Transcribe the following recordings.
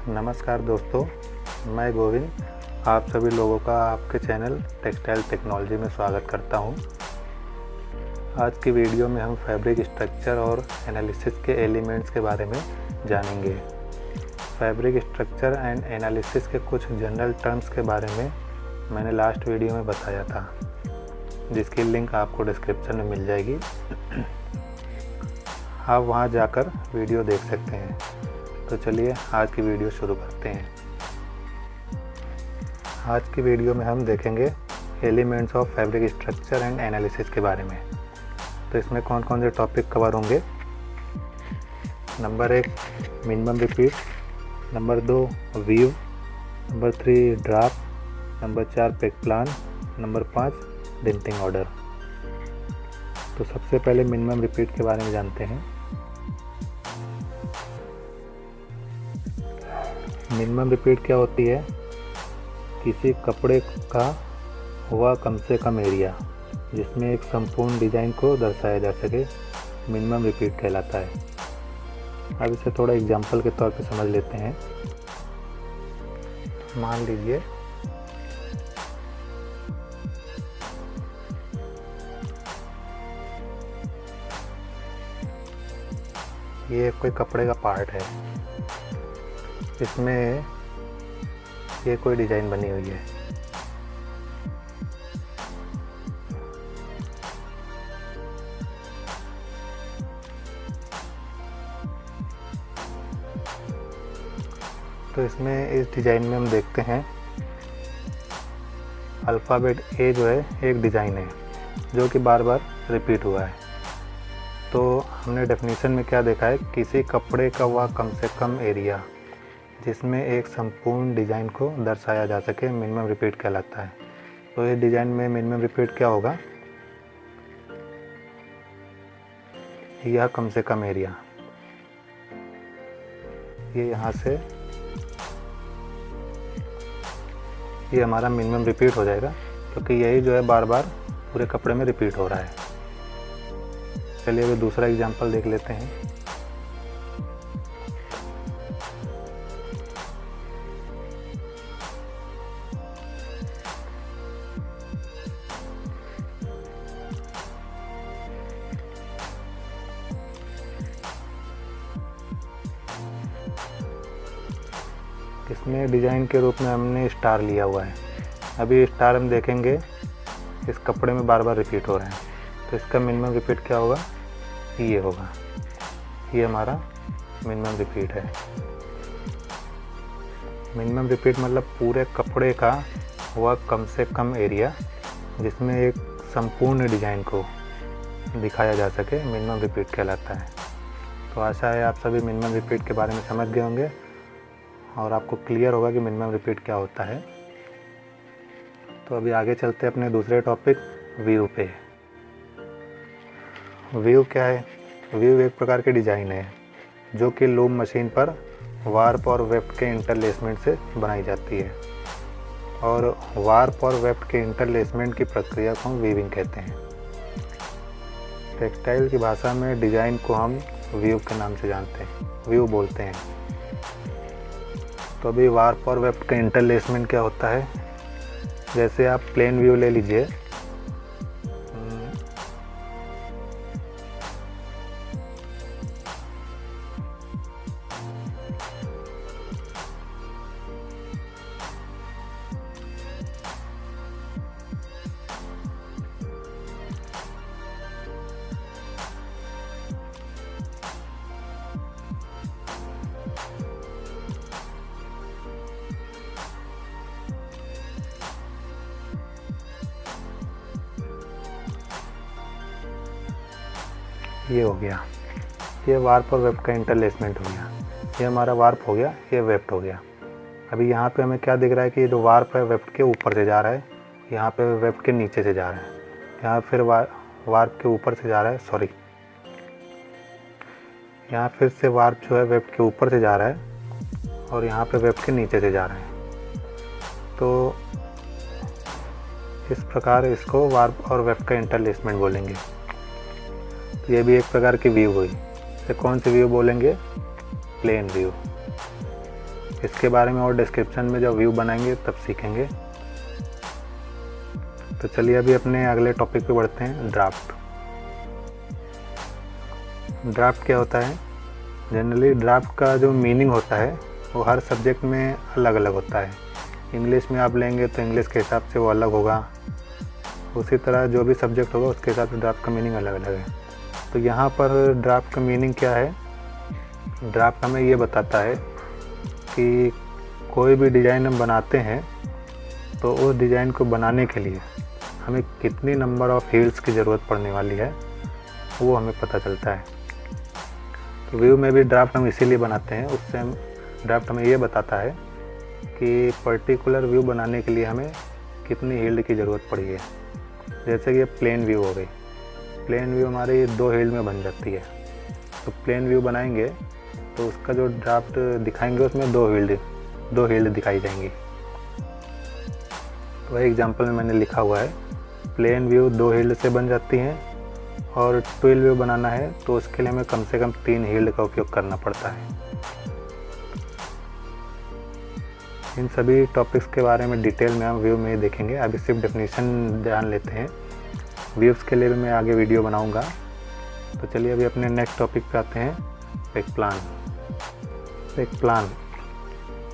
नमस्कार दोस्तों, मैं गोविंद आप सभी लोगों का आपके चैनल टेक्सटाइल टेक्नोलॉजी में स्वागत करता हूं। आज की वीडियो में हम फैब्रिक स्ट्रक्चर और एनालिसिस के एलिमेंट्स के बारे में जानेंगे। फैब्रिक स्ट्रक्चर एंड एनालिसिस के कुछ जनरल टर्म्स के बारे में मैंने लास्ट वीडियो में बताया था, जिसकी लिंक आपको डिस्क्रिप्शन में मिल जाएगी। आप वहां जाकर वीडियो देख सकते हैं। तो चलिए आज की वीडियो शुरू करते हैं। आज की वीडियो में हम देखेंगे elements of fabric structure and analysis के बारे में। तो इसमें कौन कौन से टॉपिक कवर होंगे। Number 1 minimum repeat, number 2 view, number 3 draft, number 4 pack plan, number 5 denting order. तो सबसे पहले मिनिमम रिपीट के बारे में जानते हैं। मिनिमम रिपीट क्या होती है? किसी कपड़े का हुआ कम से कम एरिया जिसमें एक संपूर्ण डिज़ाइन को दर्शाया जा सके, मिनिमम रिपीट कहलाता है। अब इसे थोड़ा एग्जांपल के तौर पे समझ लेते हैं। मान लीजिए ये कोई कपड़े का पार्ट है, इसमें ये कोई डिज़ाइन बनी हुई है। तो इसमें इस डिज़ाइन में हम देखते हैं अल्फ़ाबेट ए जो है एक डिज़ाइन है जो कि बार बार रिपीट हुआ है। तो हमने डेफिनेशन में क्या देखा है? किसी कपड़े का वह कम से कम एरिया जिसमें एक संपूर्ण डिज़ाइन को दर्शाया जा सके, मिनिमम रिपीट कहलाता है। तो इस डिज़ाइन में मिनिमम रिपीट क्या होगा? यह कम से कम एरिया, ये यहाँ से ये हमारा मिनिमम रिपीट हो जाएगा, क्योंकि यही जो है बार बार पूरे कपड़े में रिपीट हो रहा है। चलिए अभी दूसरा एग्जांपल देख लेते हैं। इसमें डिज़ाइन के रूप में हमने स्टार लिया हुआ है। अभी स्टार हम देखेंगे इस कपड़े में बार बार रिपीट हो रहे हैं, तो इसका मिनिमम रिपीट क्या होगा? ये होगा, ये हमारा मिनिमम रिपीट है। मिनिमम रिपीट मतलब पूरे कपड़े का वह कम से कम एरिया जिसमें एक संपूर्ण डिज़ाइन को दिखाया जा सके, मिनिमम रिपीट कहलाता है। तो आशा है आप सभी मिनिमम रिपीट के बारे में समझ गए होंगे और आपको क्लियर होगा कि मिनिमम रिपीट क्या होता है। तो अभी आगे चलते हैं अपने दूसरे टॉपिक व्यू पे। व्यू क्या है? व्यू एक प्रकार की डिज़ाइन है जो कि लूम मशीन पर वार्प और वेफ्ट के इंटरलेसमेंट से बनाई जाती है, और वार्प और वेफ्ट के इंटरलेसमेंट की प्रक्रिया को हम वीविंग कहते हैं। टेक्सटाइल की भाषा में डिज़ाइन को हम व्यू के नाम से जानते हैं, व्यू बोलते हैं। तो अभी वार्प और वेफ्ट का इंटरलेसमेंट क्या होता है? जैसे आप प्लेन व्यू ले लीजिए, ये हो गया, ये वार्प और वेफ्ट का इंटरलेसमेंट हो गया। ये हमारा वार्प हो गया, ये वेफ्ट हो गया। अभी यहाँ पे हमें क्या दिख रहा है कि जो वार्प है वेफ्ट के ऊपर से जा रहा है, यहाँ पे वेफ्ट के नीचे से जा रहा है, यहाँ फिर वार्प के ऊपर से जा रहा है, सॉरी यहाँ फिर से वार्प जो है वेफ्ट के ऊपर से जा रहा है और यहाँ पे वेफ्ट के नीचे से जा रहा है। तो इस प्रकार इसको वार्प और वेफ्ट का इंटरलेसमेंट बोलेंगे। तो ये भी एक प्रकार की व्यू हुई। तो कौन सी व्यू बोलेंगे? Plane view. इसके बारे में और डिस्क्रिप्शन में जब व्यू बनाएंगे तब सीखेंगे। तो चलिए अभी अपने अगले टॉपिक पे बढ़ते हैं, ड्राफ्ट। ड्राफ्ट क्या होता है? जनरली ड्राफ्ट का जो मीनिंग होता है वो हर सब्जेक्ट में अलग अलग होता है। इंग्लिश में आप लेंगे तो इंग्लिश के हिसाब से वो अलग होगा, उसी तरह जो भी सब्जेक्ट होगा उसके हिसाब से ड्राफ्ट का मीनिंग अलग अलग है। तो यहाँ पर ड्राफ्ट का मीनिंग क्या है? ड्राफ्ट हमें ये बताता है कि कोई भी डिज़ाइन हम बनाते हैं तो उस डिज़ाइन को बनाने के लिए हमें कितनी नंबर ऑफ़ हील्स की ज़रूरत पड़ने वाली है वो हमें पता चलता है। तो व्यू में भी ड्राफ्ट हम इसीलिए बनाते हैं, उससे हम ड्राफ्ट हमें ये बताता है कि पर्टिकुलर व्यू बनाने के लिए हमें कितनी हील्ड की ज़रूरत पड़ी है। जैसे कि ये प्लेन व्यू हो गई, प्लेन व्यू हमारी 2 हील्ड में बन जाती है। तो प्लेन व्यू बनाएंगे तो उसका जो ड्राफ्ट दिखाएंगे उसमें 2 हील्ड दिखाई जाएंगी। तो वही एग्जांपल में मैंने लिखा हुआ है, प्लेन व्यू 2 हील्ड से बन जाती हैं और 12 व्यू बनाना है तो उसके लिए हमें कम से कम 3 हील्ड का उपयोग करना पड़ता है। इन सभी टॉपिक्स के बारे में डिटेल में हम व्यू में देखेंगे। अभी सिर्फ डेफिनेशन जान लेते हैं, व्यूज़ के लिए भी मैं आगे वीडियो बनाऊंगा। तो चलिए अभी अपने नेक्स्ट टॉपिक पे आते हैं, पेक प्लान।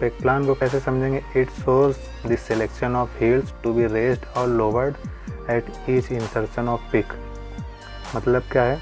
पेक प्लान को कैसे समझेंगे? It shows the selection of heels to be raised और lowered at each insertion of pick. मतलब क्या है?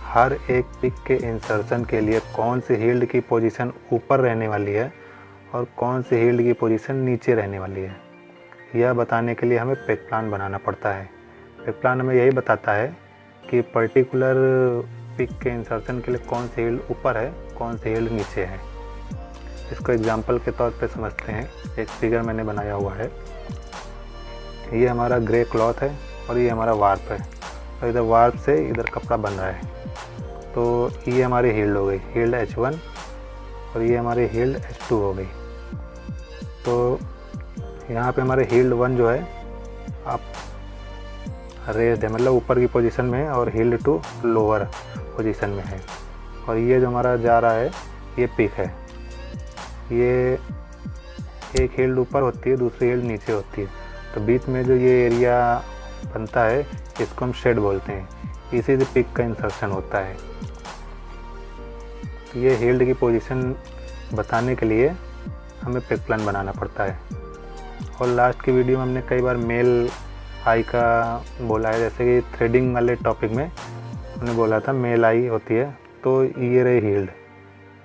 हर एक पिक के इंसर्शन के लिए कौन सी हील्ड की पोजीशन ऊपर रहने वाली है और कौन सी हील्ड की पोजीशन नीचे रहने वाली है, यह बताने के लिए हमें पेक प्लान बनाना पड़ता है। पेक प्लान हमें यही बताता है कि पर्टिकुलर पिक के इंसर्शन के लिए कौन सी हील्ड ऊपर है, कौन सी हील्ड नीचे है। इसको एग्जांपल के तौर पे समझते हैं। एक फिगर मैंने बनाया हुआ है, ये हमारा ग्रे क्लॉथ है और ये हमारा वार्प है, और इधर वार्प से इधर कपड़ा बन रहा है। तो ये हमारी हील्ड हो गई, हील्ड H1, और ये हमारी हील्ड H2 हो गई। तो यहाँ पे हमारे हील्ड 1 जो है आप रेज्ड है, मतलब ऊपर की पोजीशन में है, और हील्ड 2 लोअर पोजीशन में है। और ये जो हमारा जा रहा है ये पिक है, ये एक हील्ड ऊपर होती है, दूसरी हील्ड नीचे होती है। तो बीच में जो ये एरिया बनता है इसको हम शेड बोलते हैं, इसी से पिक का इंसर्शन होता है। तो ये हील्ड की पोजीशन बताने के लिए हमें पेक प्लान बनाना पड़ता है। और लास्ट की वीडियो में हमने कई बार मेल आई का बोला है, जैसे कि थ्रेडिंग वाले टॉपिक में हमने बोला था मेल आई होती है। तो ये रही हील्ड,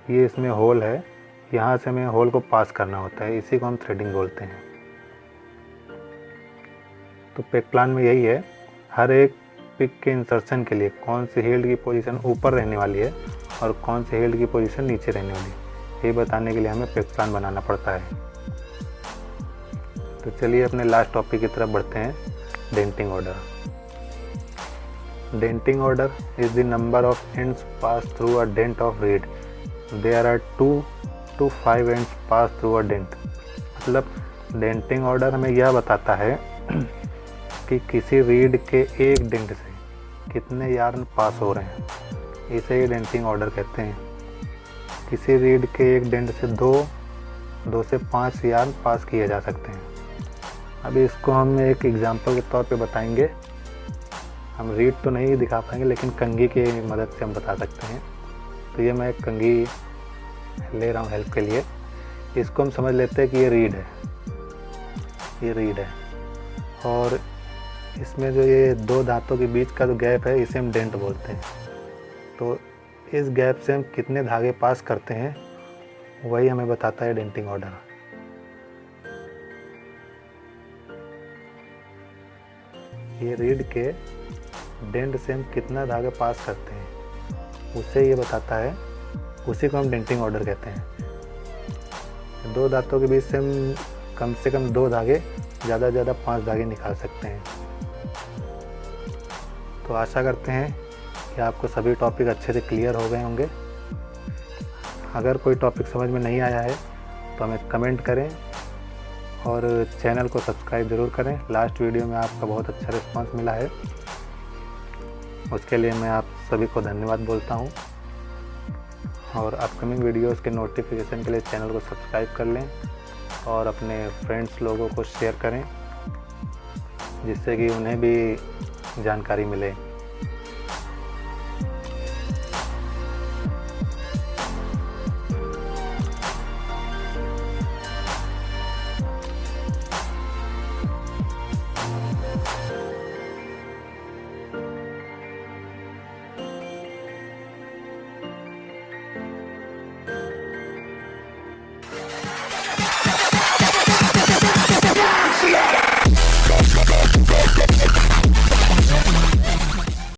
ये इसमें होल है, यहाँ से हमें होल को पास करना होता है, इसी को हम थ्रेडिंग बोलते हैं। तो पेक प्लान में यही है, हर एक पिक के इंसर्शन के लिए कौन सी हील्ड की पोजीशन ऊपर रहने वाली है और कौन सी हील्ड की पोजीशन नीचे रहने वाली है, ये बताने के लिए हमें पेक प्लान बनाना पड़ता है। तो चलिए अपने लास्ट टॉपिक की तरफ बढ़ते हैं, denting order. Denting order is the number of ends pass through a dent of reed. There are 2 to 5 ends pass through a dent. मतलब डेंटिंग ऑर्डर हमें यह बताता है कि किसी रीड के एक डेंट से कितने यार्न पास हो रहे हैं, इसे ही डेंटिंग ऑर्डर कहते हैं। किसी रीड के एक डेंट से 2 से 5 यार्न पास किए जा सकते हैं। अभी इसको हम एक एग्जांपल के तौर पे बताएंगे। हम रीड तो नहीं दिखा पाएंगे लेकिन कंघी की मदद से हम बता सकते हैं। तो ये मैं एक कंघी ले रहा हूँ हेल्प के लिए। इसको हम समझ लेते हैं कि ये रीड है, ये रीड है, और इसमें जो ये 2 दांतों के बीच का जो गैप है इसे हम डेंट बोलते हैं। तो इस गैप से हम कितने धागे पास करते हैं वही हमें बताता है डेंटिंग ऑर्डर। ये रीड के डेंट से हम कितना धागा पास करते हैं उससे ये बताता है, उसी को हम डेंटिंग ऑर्डर कहते हैं। 2 दांतों के बीच से हम कम से कम 2 धागे, ज़्यादा से ज़्यादा 5 धागे निकाल सकते हैं। तो आशा करते हैं कि आपको सभी टॉपिक अच्छे से क्लियर हो गए होंगे। अगर कोई टॉपिक समझ में नहीं आया है तो हमें कमेंट करें और चैनल को सब्सक्राइब ज़रूर करें। लास्ट वीडियो में आपका बहुत अच्छा रिस्पांस मिला है, उसके लिए मैं आप सभी को धन्यवाद बोलता हूँ। और अपकमिंग वीडियोस के नोटिफिकेशन के लिए चैनल को सब्सक्राइब कर लें और अपने फ्रेंड्स लोगों को शेयर करें, जिससे कि उन्हें भी जानकारी मिले।